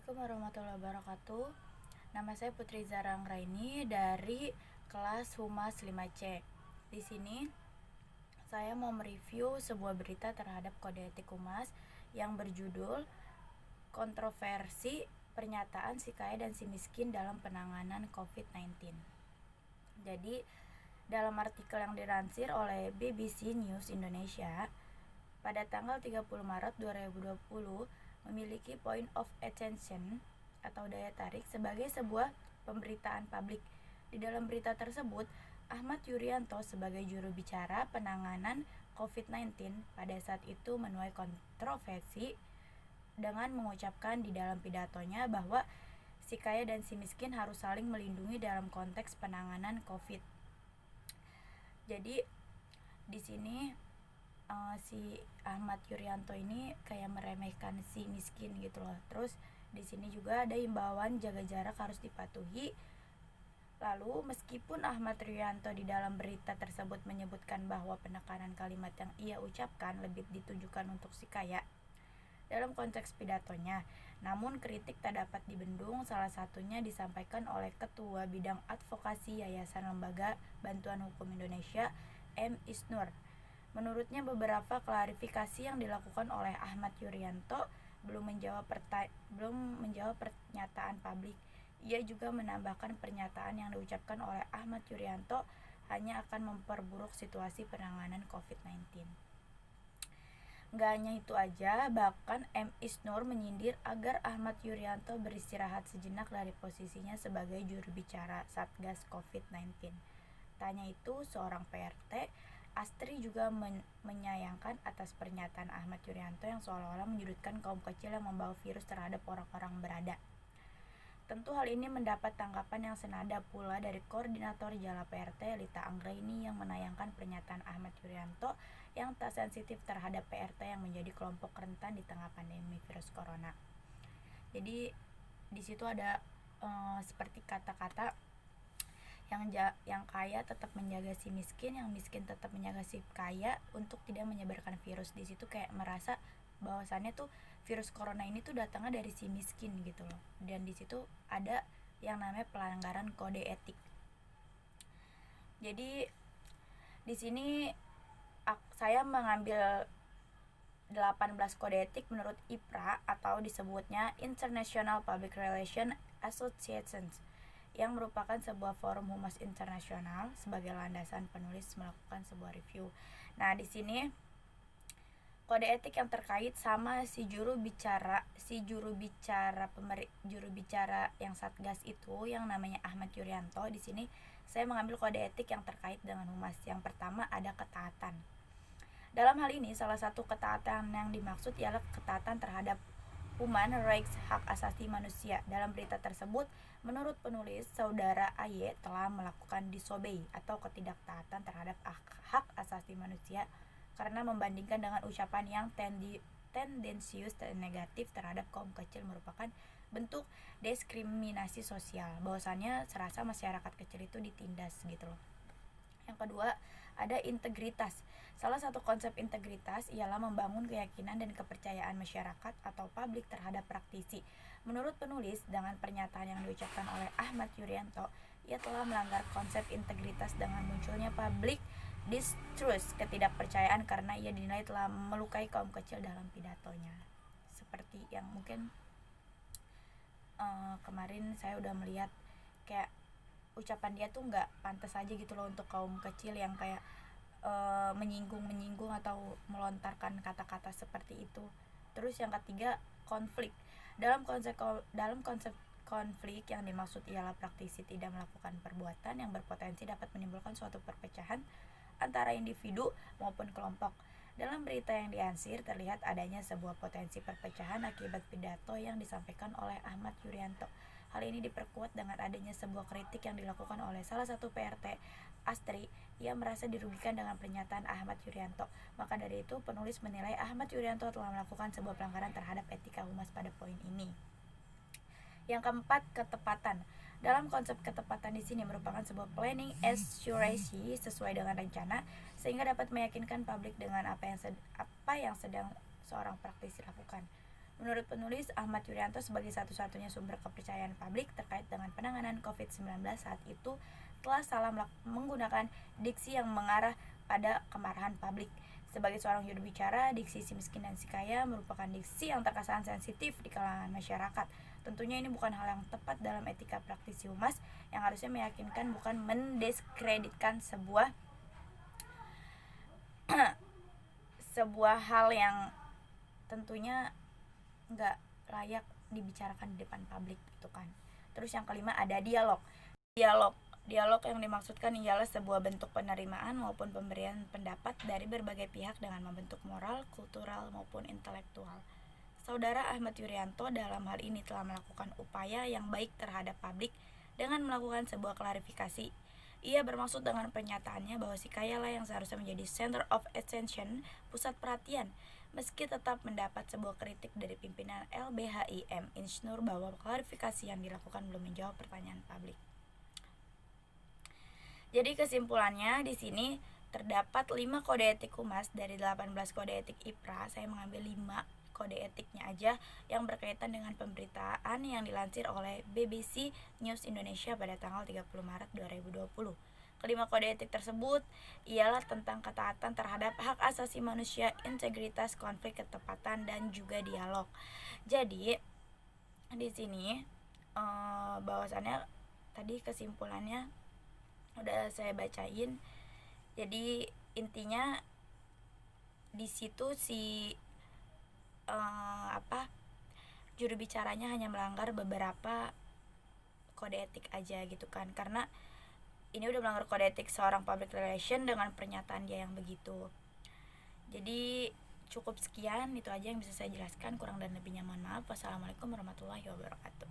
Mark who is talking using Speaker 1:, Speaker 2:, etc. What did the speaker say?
Speaker 1: Assalamualaikum warahmatullahi wabarakatuh. Nama saya Putri Zara Anggraini dari kelas Humas 5C. Di sini saya mau mereview sebuah berita terhadap kode etik Humas yang berjudul Kontroversi Pernyataan Si Kaya dan Si Miskin dalam Penanganan COVID-19. Jadi, dalam artikel yang dilansir oleh BBC News Indonesia, pada tanggal 30 Maret 2020 memiliki point of attention atau daya tarik sebagai sebuah pemberitaan publik. Di dalam berita tersebut, Ahmad Yuryanto sebagai juru bicara penanganan COVID-19 pada saat itu menuai kontroversi dengan mengucapkan di dalam pidatonya bahwa si kaya dan si miskin harus saling melindungi dalam konteks penanganan COVID. Jadi di sini si Ahmad Yuryanto ini kayak meremehkan si miskin gitu loh. Terus di sini juga ada imbauan jaga jarak harus dipatuhi. Lalu meskipun Ahmad Yuryanto di dalam berita tersebut menyebutkan bahwa penekanan kalimat yang ia ucapkan lebih ditujukan untuk si kaya dalam konteks pidatonya, namun kritik tak dapat dibendung. Salah satunya disampaikan oleh Ketua Bidang Advokasi Yayasan Lembaga Bantuan Hukum Indonesia, M. Isnur. Menurutnya beberapa klarifikasi yang dilakukan oleh Ahmad Yuryanto belum menjawab pernyataan publik. Ia juga menambahkan pernyataan yang diucapkan oleh Ahmad Yuryanto hanya akan memperburuk situasi penanganan COVID-19. Gak hanya itu aja, bahkan M. Isnur menyindir agar Ahmad Yuryanto beristirahat sejenak dari posisinya sebagai juru bicara Satgas COVID-19. Tanya itu, seorang PRT, Astri juga menyayangkan atas pernyataan Ahmad Yuryanto yang seolah-olah menyudutkan kaum kecil yang membawa virus terhadap orang-orang berada. Tentu hal ini mendapat tanggapan yang senada pula dari Koordinator Jala PRT Lita Anggraini yang menayangkan pernyataan Ahmad Yuryanto yang tak sensitif terhadap PRT yang menjadi kelompok rentan di tengah pandemi virus corona. Jadi di situ ada seperti kata-kata yang kaya tetap menjaga si miskin, yang miskin tetap menjaga si kaya untuk tidak menyebarkan virus. Di situ kayak merasa bahwasannya tuh virus corona ini tuh datangnya dari si miskin gitu loh. Dan di situ ada yang namanya pelanggaran kode etik. Jadi di sini saya mengambil 18 kode etik menurut IPRA atau disebutnya International Public Relations Association, yang merupakan sebuah forum humas internasional sebagai landasan penulis melakukan sebuah review. Nah, di sini kode etik yang terkait sama si juru bicara yang Satgas itu yang namanya Ahmad Yuryanto. Di sini saya mengambil kode etik yang terkait dengan humas. Yang pertama ada ketaatan. Dalam hal ini salah satu ketaatan yang dimaksud ialah ketaatan terhadap Human Rights, hak asasi manusia. Dalam berita tersebut, menurut penulis, saudara AY telah melakukan disobey atau ketidaktaatan terhadap hak asasi manusia karena membandingkan dengan ucapan yang tendensius dan negatif terhadap kaum kecil merupakan bentuk diskriminasi sosial. Bahwasannya serasa masyarakat kecil itu ditindas gitu loh. Yang kedua, ada integritas. Salah satu konsep integritas ialah membangun keyakinan dan kepercayaan masyarakat atau publik terhadap praktisi. Menurut penulis, dengan pernyataan yang diucapkan oleh Ahmad Yuryanto, ia telah melanggar konsep integritas dengan munculnya public distrust, ketidakpercayaan, karena ia dinilai telah melukai kaum kecil dalam pidatonya. Seperti yang mungkin kemarin saya udah melihat kayak ucapan dia tuh nggak pantas aja gitu loh untuk kaum kecil yang kayak menyinggung atau melontarkan kata-kata seperti itu. Terus yang ketiga, konflik. Dalam konsep konflik yang dimaksud ialah praktisi tidak melakukan perbuatan yang berpotensi dapat menimbulkan suatu perpecahan antara individu maupun kelompok. Dalam berita yang diansir terlihat adanya sebuah potensi perpecahan akibat pidato yang disampaikan oleh Ahmad Yuryanto. Hal ini diperkuat dengan adanya sebuah kritik yang dilakukan oleh salah satu PRT, Astri. Ia merasa dirugikan dengan pernyataan Ahmad Yuryanto. Maka dari itu penulis menilai Ahmad Yuryanto telah melakukan sebuah pelanggaran terhadap etika humas pada poin ini. Yang keempat, ketepatan. Dalam konsep ketepatan di sini merupakan sebuah planning accuracy sesuai dengan rencana sehingga dapat meyakinkan publik dengan apa yang sedang seorang praktisi lakukan. Menurut penulis Ahmad Yuryanto, sebagai satu-satunya sumber kepercayaan publik terkait dengan penanganan COVID-19 saat itu telah salah menggunakan diksi yang mengarah pada kemarahan publik. Sebagai seorang juru bicara, diksi si miskin dan si kaya merupakan diksi yang terkesan sensitif di kalangan masyarakat. Tentunya ini bukan hal yang tepat dalam etika praktisi humas yang harusnya meyakinkan, bukan mendiskreditkan sebuah sebuah hal yang tentunya nggak layak dibicarakan di depan publik gitu kan. Terus yang kelima ada dialog. Dialog yang dimaksudkan ialah sebuah bentuk penerimaan maupun pemberian pendapat dari berbagai pihak dengan membentuk moral, kultural maupun intelektual. Saudara Ahmad Yuryanto dalam hal ini telah melakukan upaya yang baik terhadap publik dengan melakukan sebuah klarifikasi. Ia bermaksud dengan pernyataannya bahwa si kaya lah yang seharusnya menjadi center of attention, pusat perhatian, meski tetap mendapat sebuah kritik dari pimpinan LBHIM Insnur bahwa klarifikasi yang dilakukan belum menjawab pertanyaan publik. Jadi kesimpulannya di sini terdapat 5 kode etik humas dari 18 kode etik IPRA. Saya mengambil 5 kode etiknya aja yang berkaitan dengan pemberitaan yang dilansir oleh BBC News Indonesia pada tanggal 30 Maret 2020. Kelima kode etik tersebut ialah tentang ketaatan terhadap hak asasi manusia, integritas, konflik, ketepatan, dan juga dialog. Jadi di sini bahwasannya tadi kesimpulannya udah saya bacain. Jadi intinya di situ si juru bicaranya hanya melanggar beberapa kode etik aja gitu kan, karena ini udah melanggar kode etik seorang public relation dengan pernyataan dia yang begitu. Jadi cukup sekian, itu aja yang bisa saya jelaskan, kurang dan lebihnya mohon maaf. Wassalamualaikum warahmatullahi wabarakatuh.